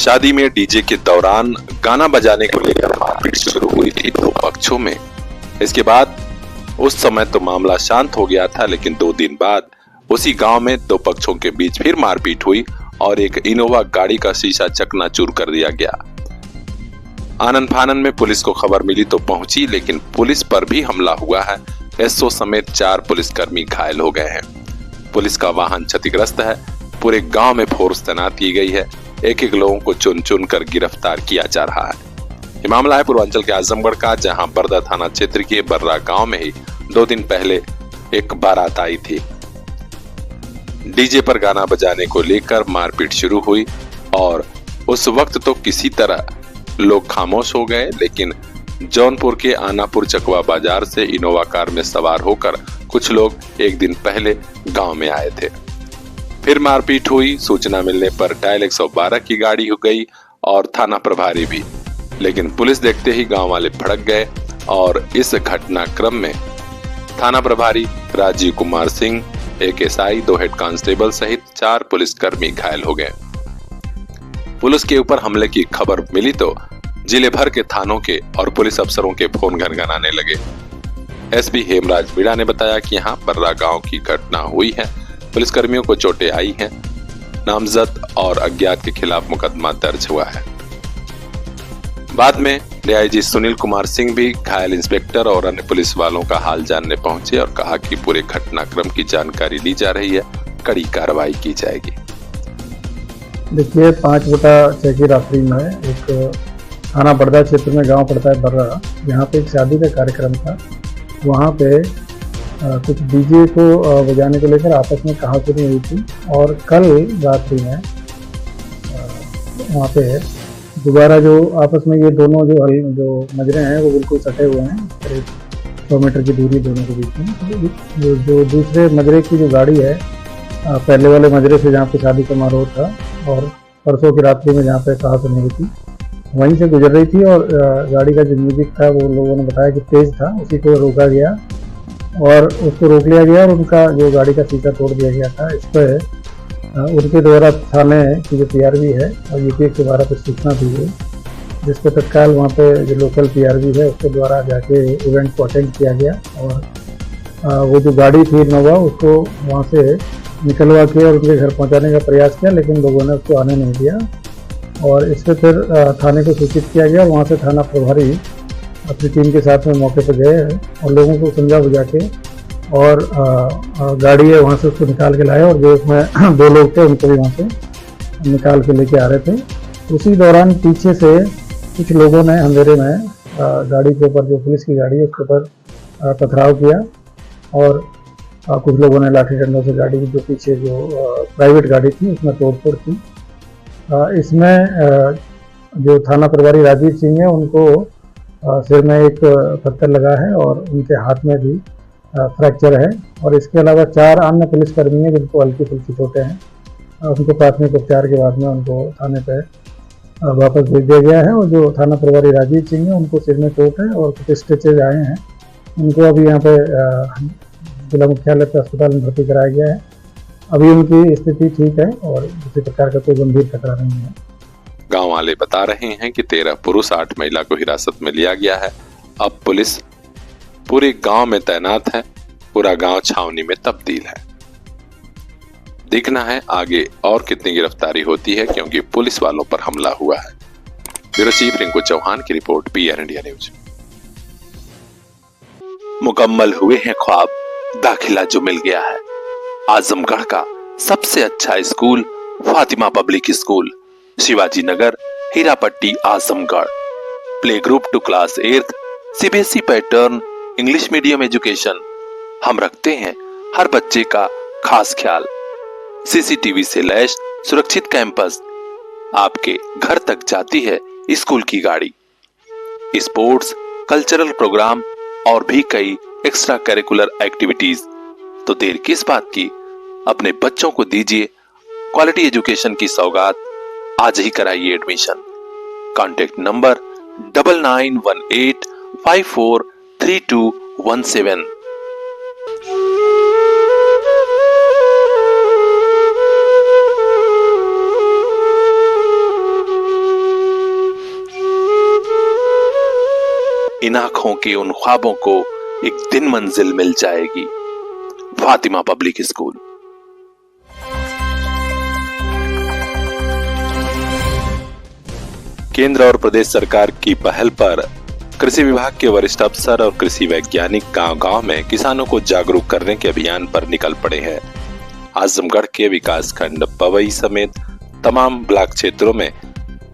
शादी में डीजे के दौरान गाना बजाने को लेकर मारपीट शुरू हुई थी दो पक्षों में। इसके बाद उस समय तो मामला शांत हो गया था, लेकिन 2 दिन बाद उसी गांव में दो पक्षों के बीच फिर मारपीट हुई और एक इनोवा गाड़ी का शीशा चकनाचूर कर दिया गया। आनन फानन में पुलिस को खबर मिली तो पहुंची, लेकिन पुलिस पर भी हमला हुआ है। एसओ समेत 4 पुलिसकर्मी घायल हो गए हैं। पुलिस का वाहन क्षतिग्रस्त है। पूरे गांव में फोर्स तैनात की गई है। एक लोगों को चुन चुन कर गिरफ्तार किया जा रहा है। ये मामला है पूर्वांचल के आजमगढ़ का, जहां बरदा थाना क्षेत्र के बर्रा गांव में ही 2 दिन पहले एक बारात आई थी। डीजे पर गाना बजाने को लेकर मारपीट शुरू हुई और उस वक्त तो किसी तरह लोग खामोश हो गए, लेकिन जौनपुर के आनापुर चकवा बाजार से इनोवा कार में सवार होकर कुछ लोग एक दिन पहले गांव में आए थे। फिर मारपीट हुई। सूचना मिलने पर डायल 112 की गाड़ी हो गई और थाना प्रभारी भी, लेकिन पुलिस देखते ही गांव वाले भड़क गए और इस घटनाक्रम में थाना प्रभारी राजीव कुमार सिंह, एक एसआई, 2 हेड कांस्टेबल सहित 4 पुलिसकर्मी घायल हो गए। पुलिस के ऊपर हमले की खबर मिली तो जिले भर के थानों के और पुलिस अफसरों के फोन घनघनाने लगे। एसपी हेमराज बीड़ा ने बताया कि यहाँ बर्रा गांव की घटना हुई है। पुलिसकर्मियों को चोटें आई हैं। नामजद और अज्ञात के खिलाफ मुकदमा दर्ज हुआ है। बाद में डीआईजी सुनील कुमार सिंह भी घायल इंस्पेक्टर और अन्य पुलिस वालों का हाल जानने पहुंचे और कहा कि पूरे घटनाक्रम की जानकारी ली जा रही है, कड़ी कार्रवाई की जाएगी। देखिए, 5/6 की रात्रि में एक थाना बरदा क्षेत्र में गांव पड़ता है बर्रा, यहाँ पे एक शादी का कार्यक्रम था। वहाँ पे कुछ डीजे को बजाने को लेकर आपस में कहासुनी हुई थी और कल रात्रि में वहाँ पे दोबारा जो आपस में ये दोनों जो मजरे हैं वो बिल्कुल सटे हुए हैं, करीब 100 मीटर की दूरी दोनों के बीच में। जो दूसरे मजरे की जो गाड़ी है, पहले वाले मजरे से जहाँ पे शादी समारोह था और परसों की रात्रि में जहाँ पे कहासुनी हुई थी, वहीं से गुजर रही थी और गाड़ी का जो म्यूजिक था वो लोगों ने बताया कि तेज था, उसी को रोका गया और उसको रोक लिया गया और उनका जो गाड़ी का शीशा तोड़ दिया गया था। इस पर उनके द्वारा थाने की जो पीआरवी है और यूपी 112 पर सूचना दी गई, जिस पर तत्काल वहाँ पे जो लोकल पीआरवी है उसके द्वारा जाके इवेंट को अटेंड किया गया और वो जो गाड़ी थी इनोवा उसको वहाँ से निकलवा के और उनके घर पहुँचाने का प्रयास किया, लेकिन लोगों ने उसको आने नहीं दिया और इस पर फिर थाने को सूचित किया गया। वहाँ से थाना प्रभारी अपनी टीम के साथ में मौके पर गए और लोगों को समझा बुझा के और गाड़ी है वहाँ से उसको निकाल के लाए और जो उसमें 2 लोग थे उनको भी वहाँ से निकाल के लेके आ रहे थे। उसी दौरान पीछे से कुछ लोगों ने अंधेरे में गाड़ी के ऊपर, जो पुलिस की गाड़ी है उसके ऊपर पथराव किया और कुछ लोगों ने लाठी डंडों से गाड़ी की जो पीछे जो प्राइवेट गाड़ी थी उसमें तोड़फोड़ की। इसमें जो थाना प्रभारी राजीव सिंह है उनको सिर में एक पत्थर लगा है और उनके हाथ में भी फ्रैक्चर है और इसके अलावा 4 अन्य पुलिसकर्मी हैं जिनको हल्की फुल्की चोटें हैं। उनको प्राथमिक उपचार के बाद में उनको थाने पर वापस भेज दिया गया है और जो थाना प्रभारी राजीव सिंह है उनको सिर में चोट है और कुछ स्टिचेज आए हैं। उनको अभी यहाँ पे जिला मुख्यालय पे अस्पताल में भर्ती कराया गया है। अभी उनकी स्थिति ठीक है और किसी प्रकार का कोई गंभीर खतरा नहीं है। गांव वाले बता रहे हैं कि 13 पुरुष 8 महिला को हिरासत में लिया गया है। अब पुलिस पूरे गांव में तैनात है। पूरा गांव छावनी में तब्दील है। देखना है आगे और कितनी गिरफ्तारी होती है, क्योंकि पुलिस वालों पर हमला हुआ है। ब्यूरो चीफ रिंकू चौहान की रिपोर्ट, पीआर इंडिया न्यूज। मुकम्मल हुए हैं ख्वाब, दाखिला जो मिल गया है। आजमगढ़ का सबसे अच्छा school Fatima public school, Shivaji Nagar, Hirapatti, Azamgarh. Play group to class 8, CBSE pattern, English medium education. हम रखते हैं हर बच्चे का खास ख्याल। सीसीटीवी से लैस सुरक्षित कैंपस, आपके घर तक जाती है स्कूल की गाड़ी। स्पोर्ट्स, कल्चरल प्रोग्राम और भी कई एक्स्ट्रा करिकुलर एक्टिविटीज। तो देर किस बात की, अपने बच्चों को दीजिए क्वालिटी एजुकेशन की सौगात। आज ही कराइए एडमिशन। Contact number 9918543217। इन आंखों के उन ख्वाबों को एक दिन मंजिल मिल जाएगी। Fatima public school. केंद्र और प्रदेश सरकार की पहल पर कृषि विभाग के वरिष्ठ अफसर और कृषि वैज्ञानिक गांव-गांव में किसानों को जागरूक करने के अभियान पर निकल पड़े हैं। आजमगढ़ के विकासखंड पवई समेत तमाम ब्लॉक क्षेत्रों में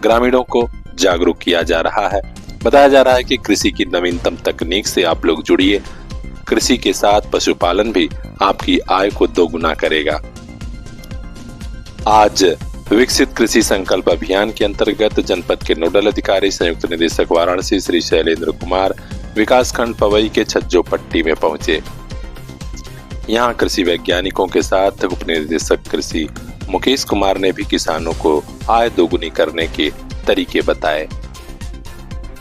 ग्रामीणों को जागरूक किया जा रहा है। बताया जा रहा है कि कृषि की नवीनतम तकनीक से आप लोग जुड़िए। कृषि के साथ पशुपालन भी आपकी आय को दोगुना करेगा। आज विकसित कृषि संकल्प अभियान के अंतर्गत जनपद के नोडल अधिकारी संयुक्त निदेशक वाराणसी श्री शैलेंद्र कुमार विकासखंड पवई के छज्जो पट्टी में पहुंचे। यहां कृषि वैज्ञानिकों के साथ उप निदेशक कृषि मुकेश कुमार ने भी किसानों को आय दोगुनी करने के तरीके बताए।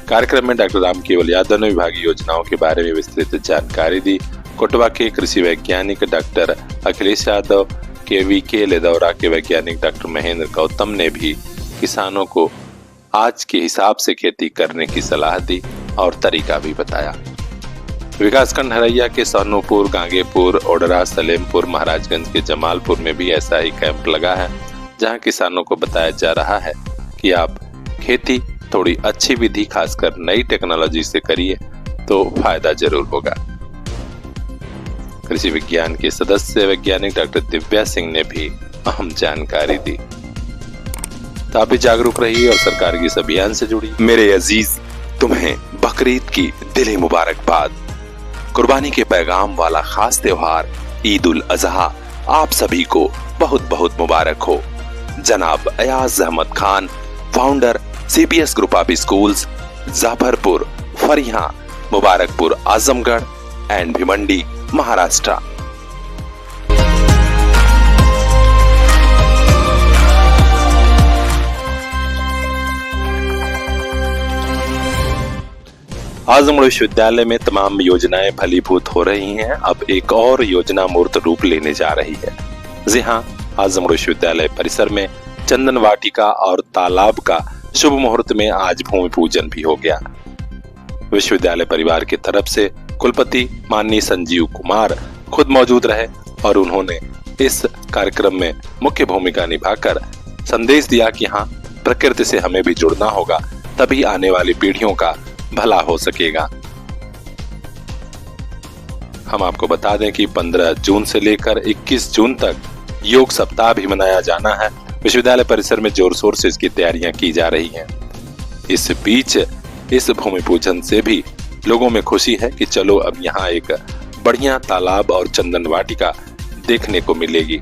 कार्यक्रम में डॉक्टर राम केवल यादव ने विभागीय योजनाओं के बारे में विस्तृत जानकारी दी। कोटवा के कृषि वैज्ञानिक डॉक्टर अखिलेश यादव, केवीके लेदौरा के वैज्ञानिक डॉक्टर महेंद्र गौतम ने भी किसानों को आज के हिसाब से खेती करने की सलाह दी और तरीका भी बताया। विकासखंड हरैया के सोनूपुर, गांगेपुर, ओडरा, सलेमपुर, महाराजगंज के जमालपुर में भी ऐसा ही कैंप लगा है, जहां किसानों को बताया जा रहा है कि आप खेती थोड़ी अच्छी विधि खासकर नई टेक्नोलॉजी से करिए तो फायदा जरूर होगा। कृषि विज्ञान के सदस्य वैज्ञानिक डॉक्टर दिव्या सिंह ने भी अहम जानकारी दी। तो आप भी जागरूक रहिए और सरकार के इस अभियान से जुड़िए। मेरे अजीज, तुम्हें बकरीद की दिली मुबारकबाद। कुर्बानी के पैगाम वाला खास त्योहार ईद उल अजहा आप सभी को बहुत बहुत मुबारक हो। जनाब Ayaz Ahmad Khan, founder CBS group of schools, Jafarpur, Pharia, Mubarakpur, Azamgarh and Bhiwandi, Maharashtra. Azamgarh विश्वविद्यालय में तमाम योजनाएं फलीभूत हो रही हैं। अब एक और योजना मूर्त रूप लेने जा रही है। जी हां, आजमगढ़ विश्वविद्यालय परिसर में चंदन वाटिका और तालाब का शुभ मुहूर्त में आज भूमि पूजन भी हो गया। विश्वविद्यालय परिवार की तरफ से कुलपति माननीय संजीव कुमार खुद मौजूद रहे और उन्होंने इस कार्यक्रम में मुख्य भूमिका निभाकर संदेश दिया कि हाँ, प्रकृति से हमें भी जुड़ना होगा, तभी आने वाली पीढ़ियों का भला हो सकेगा। हम आपको बता दें कि 15 जून से लेकर 21 जून तक योग सप्ताह भी मनाया जाना है। विश्वविद्यालय परिसर में जोर शोर से इसकी तैयारियां की जा रही हैं। इस बीच इस भूमि पूजन से भी लोगों में खुशी है कि चलो अब यहाँ एक बढ़िया तालाब और चंदन वाटिका देखने को मिलेगी।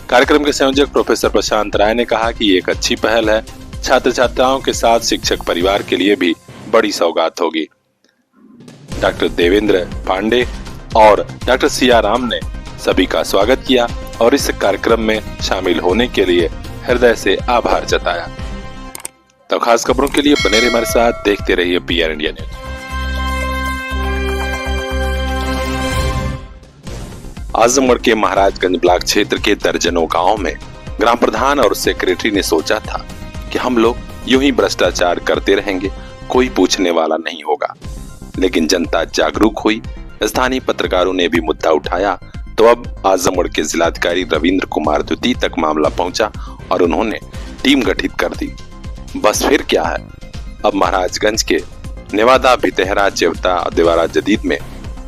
कार्यक्रम के संयोजक प्रोफेसर प्रशांत राय ने कहा कि ये एक अच्छी पहल है। छात्र छात्राओं के साथ शिक्षक परिवार के लिए भी बड़ी सौगात होगी। डॉक्टर देवेंद्र पांडे और डॉक्टर सियाराम ने सभी का स्वागत किया और इस कार्यक्रम में शामिल होने के लिए हृदय से आभार जताया। तो खास खबरों के लिए बने रहिए हमारे साथ, देखते रहिए PR इंडिया न्यूज। आजमगढ़ के महाराजगंज ब्लॉक क्षेत्र के दर्जनों गांव में ग्राम प्रधान और सेक्रेटरी ने सोचा था कि हम लोग यूं ही भ्रष्टाचार करते रहेंगे, कोई पूछने वाला नहीं होगा। लेकिन जनता जागरूक हुई, स्थानीय पत्रकारों ने भी मुद्दा उठाया, तो अब आजमगढ़ के जिलाधिकारी रविंद्र कुमार द्वितीय तक मामला पहुंचा और उन्होंने टीम गठित कर दी। बस फिर क्या है, अब महाराजगंज के नेवादा, भितेहरा, चेवता और देवारा जदीद में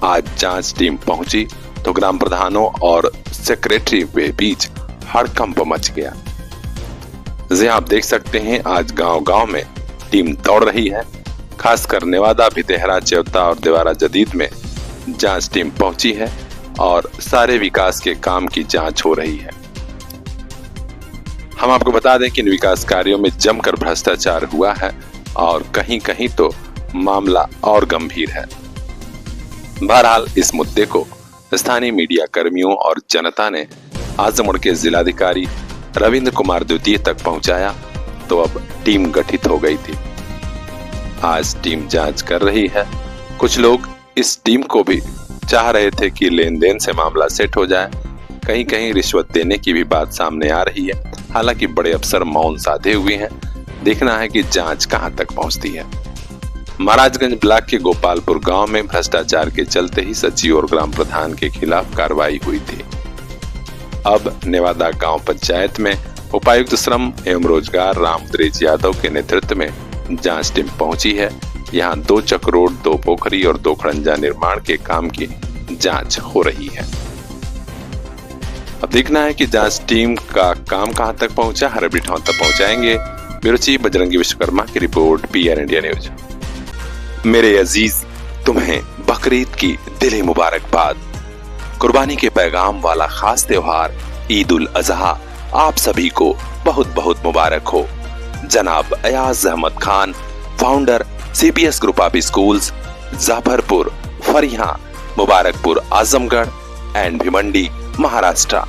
आज जांच टीम पहुंची तो ग्राम प्रधानों और सेक्रेटरी के बीच हड़कंप मच गया। जी आप देख सकते हैं, आज गांव-गांव में टीम दौड़ रही है। खासकर नेवादा, भितेहरा, चेवता और देवारा जदीद में जांच टीम पहुंची है और सारे विकास के काम की जांच हो रही है। हम आपको बता दें कि इन विकास कार्यों में जमकर भ्रष्टाचार हुआ है और कहीं-कहीं तो मामला और गंभीर है। बहरहाल इस मुद्दे को स्थानीय मीडिया कर्मियों और जनता ने आजमगढ़ के जिलाधिकारी रविंद्र कुमार द्वितीय तक पहुंचाया, तो अब टीम गठित हो गई थी। आज टीम जांच कर रही है। कुछ लोग इस टीम को भी चाह रहे थे कि लेन देन से मामला सेट हो जाए। कहीं कहीं रिश्वत देने की भी बात सामने आ रही है। हालांकि बड़े अफसर मौन साधे हुए हैं। देखना है कि जांच कहां तक पहुंचती है। महाराजगंज ब्लॉक के गोपालपुर गांव में भ्रष्टाचार के चलते ही सचिव और ग्राम प्रधान के खिलाफ कार्रवाई हुई थी। अब नेवादा गांव पंचायत में उपायुक्त श्रम एवं रोजगार रामद्रेज यादव के नेतृत्व में जांच टीम पहुंची है। यहां 2 चक रोड, 2 पोखरी और 2 खड़ंजा निर्माण के काम की जांच हो रही है। अब देखना है कि जांच टीम का काम कहां तक पहुंचा। हर अपडेट हम तक पहुंचाएंगे। ब्यूरो चीफ बजरंगी विश्वकर्मा की रिपोर्ट, PR इंडिया न्यूज। मेरे अजीज, तुम्हें बकरीद की दिली मुबारकबाद। कुर्बानी के पैगाम वाला खास त्योहार ईद उल अजहा आप सभी को बहुत बहुत मुबारक हो। जनाब Ayaz Ahmad Khan, founder CPS group of schools, Jafarpur, Pharia, Mubarakpur, Azamgarh and Bhiwandi, Maharashtra.